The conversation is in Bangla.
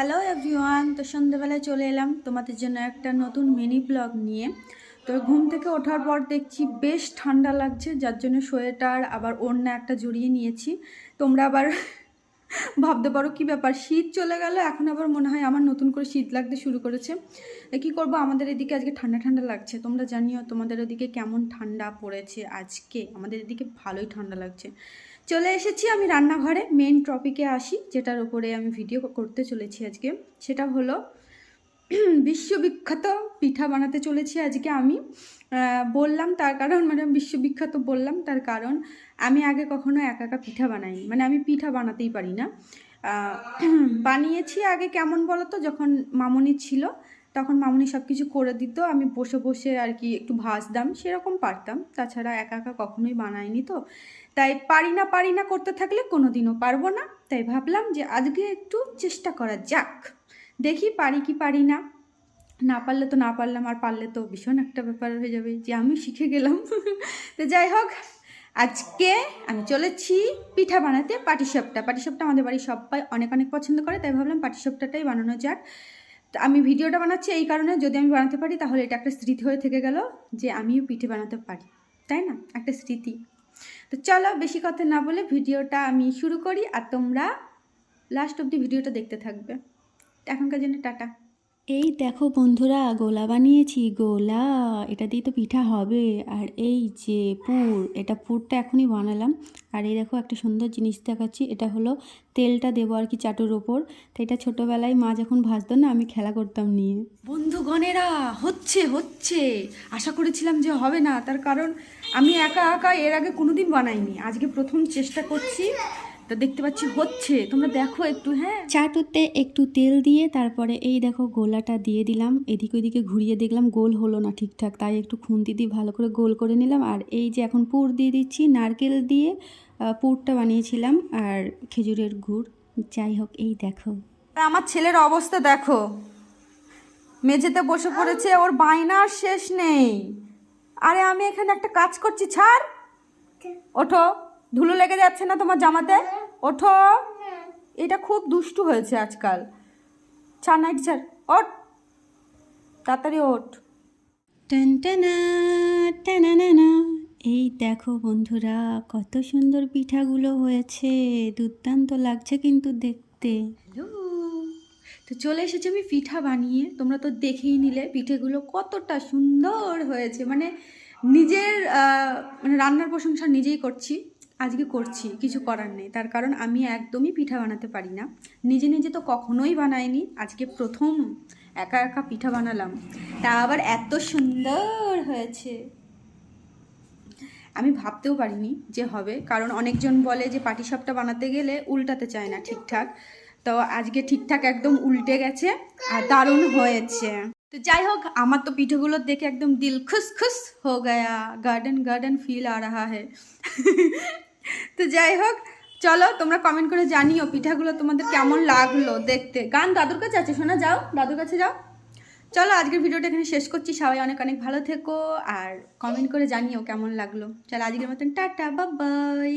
হ্যালো এভরিওয়ান, তো সন্ধ্যেবেলায় চলে এলাম তোমাদের জন্য একটা নতুন মিনি ব্লগ নিয়ে। তো ঘুম থেকে ওঠার পর দেখছি বেশ ঠান্ডা লাগছে, যার জন্য সোয়েটার আবার ওড়না একটা জড়িয়ে নিয়েছি। তোমরা আবার ভাবতে পারো কি ব্যাপার, শীত চলে গেল, এখন আবার মনে হয় আমার নতুন করে শীত লাগতে শুরু করেছে। কি করব, আমাদের এদিকে আজকে ঠান্ডা ঠান্ডা লাগছে। তোমরা জানিও তোমাদের ওদিকে কেমন ঠান্ডা পড়েছে আজকে। আমাদের এদিকে ভালোই ঠান্ডা লাগছে। চলে এসেছি আমি রান্নাঘরে, মেন টপিকে আসি, যেটার উপরে আমি ভিডিও করতে চলেছি আজকে। সেটা হলো বিশ্ববিখ্যাত পিঠা বানাতে চলেছি আজকে আমি। বললাম তার কারণ, মানে বিশ্ববিখ্যাত বললাম তার কারণ আমি আগে কখনো একা একা পিঠা বানাইনি, মানে আমি পিঠা বানাতেই পারি না। বানিয়েছি আগে কেমন বলো তো, যখন মামুনি ছিল তখন মামুনি সব কিছু করে দিত, আমি বসে বসে আর কি একটু ভাজতাম, সেরকম পারতাম। তাছাড়া একা একা কখনোই বানাইনি, তো তাই পারি না করতে থাকলে কোনো দিনও পারবো না। তাই ভাবলাম যে আজকে একটু চেষ্টা করা যাক, দেখি পারি কি পারি না। না পারলে তো না পারলাম, আর পারলে তো ভীষণ একটা ব্যাপার হয়ে যাবে যে আমি শিখে গেলাম। তো যাই হোক, আজকে আমি চলেছি পিঠা বানাতে। পাটিসাপটা আমাদের বাড়ির সবাই অনেক অনেক পছন্দ করে, তাই ভাবলাম পাটিসাপটাটাই বানানো যাক। তো আমি ভিডিওটা বানাচ্ছি এই কারণে, যদি আমি বানাতে পারি তাহলে এটা একটা স্মৃতি হয়ে থেকে গেল যে আমিও পিঠে বানাতে পারি, তাই না, একটা স্মৃতি। তো চলো বেশি কথা না বলে ভিডিওটা আমি শুরু করি, আর তোমরা লাস্ট অবধি ভিডিওটা দেখতে থাকবে। এখনকার জন্য টাটা। এই দেখো বন্ধুরা, গোলা বানিয়েছি, গোলা। এটা দিয়ে তো পিঠা হবে। আর এই যে এটা পুরটা এখনই বানালাম। আর এই দেখো একটা সুন্দর জিনিস দেখাচ্ছি, এটা হলো তেলটা দেবো আর কি চাটুর ওপর। তো এটা ছোটোবেলায় মা যখন ভাজতো না, আমি খেলা করতাম নিয়ে। বন্ধুগণেরা, হচ্ছে আশা করেছিলাম যে হবে না, তার কারণ আমি একা একা এর আগে কোনোদিন বানাইনি, আজকে প্রথম চেষ্টা করছি। তো দেখতে পাচ্ছি হচ্ছে, তোমরা দেখো একটু। হ্যাঁ, চাটুতে একটু তেল দিয়ে তারপরে এই দেখো গোলাটা দিয়ে দিলাম, এদিকে ওইদিকে ঘুরিয়ে দেখলাম গোল হলো না ঠিকঠাক, তাই একটু খুন্তি দিয়ে ভালো করে গোল করে নিলাম। আর এই যে এখন পুর দিয়ে দিচ্ছি, নারকেল দিয়ে পুরটা বানিয়েছিলাম, আর খেজুরের গুড়। যাই হোক, এই দেখো আমার ছেলের অবস্থা দেখো, মেঝেতে বসে পড়েছে, ওর বায়নার শেষ নেই। আরে আমি এখানে একটা কাজ করছি, ছাড়, ওঠো, ধুলো লেগে যাচ্ছে না তোমার জামাতে, ওঠো। এটা খুব দুষ্টু হয়েছে আজকাল। ছাড়, নাইট ছাড়, ওঠ, তাড়াতাড়ি ওঠ। টানটানা টানানা। এই দেখো বন্ধুরা, কত সুন্দর পিঠাগুলো হয়েছে, দুর্দান্ত লাগছে কিন্তু দেখতে। হ্যালো, তো চলে এসেছি আমি পিঠা বানিয়ে। তোমরা তো দেখেই নিলে পিঠেগুলো কতটা সুন্দর হয়েছে, মানে নিজের মানে রান্নার প্রশংসা নিজেই করছি। আজকে করছি, কিছু করার নেই, তার কারণ আমি একদমই পিঠা বানাতে পারি না। নিজে নিজে তো কখনোই বানাইনি, আজকে প্রথম একা একা পিঠা বানালাম, তা আবার এত সুন্দর হয়েছে। আমি ভাবতেও পারিনি যে হবে, কারণ অনেকজন বলে যে পাটিসাপটা বানাতে গেলে উল্টাতে চায় না ঠিকঠাক। তো আজকে ঠিকঠাক একদম উল্টে গেছে, আর দারুণ হয়েছে। তো যাই হোক, আমার তো পিঠেগুলো দেখে একদম দিল খুশ খুশ হো গয়া, গার্ডেন গার্ডেন ফিল আ রাহা হে। তো যাই হোক, চলো তোমরা কমেন্ট করে জানিও পিঠাগুলো তোমাদের কেমন লাগলো দেখতে। গান দাদুর কাছে আছে, শোনা, যাও দাদুর কাছে যাও। চলো আজকের ভিডিওটা এখানে শেষ করছি, সবাই অনেক অনেক ভালো থেকো, আর কমেন্ট করে জানিও কেমন লাগলো। চলো আজকের মতন টাটা, বাই বাই।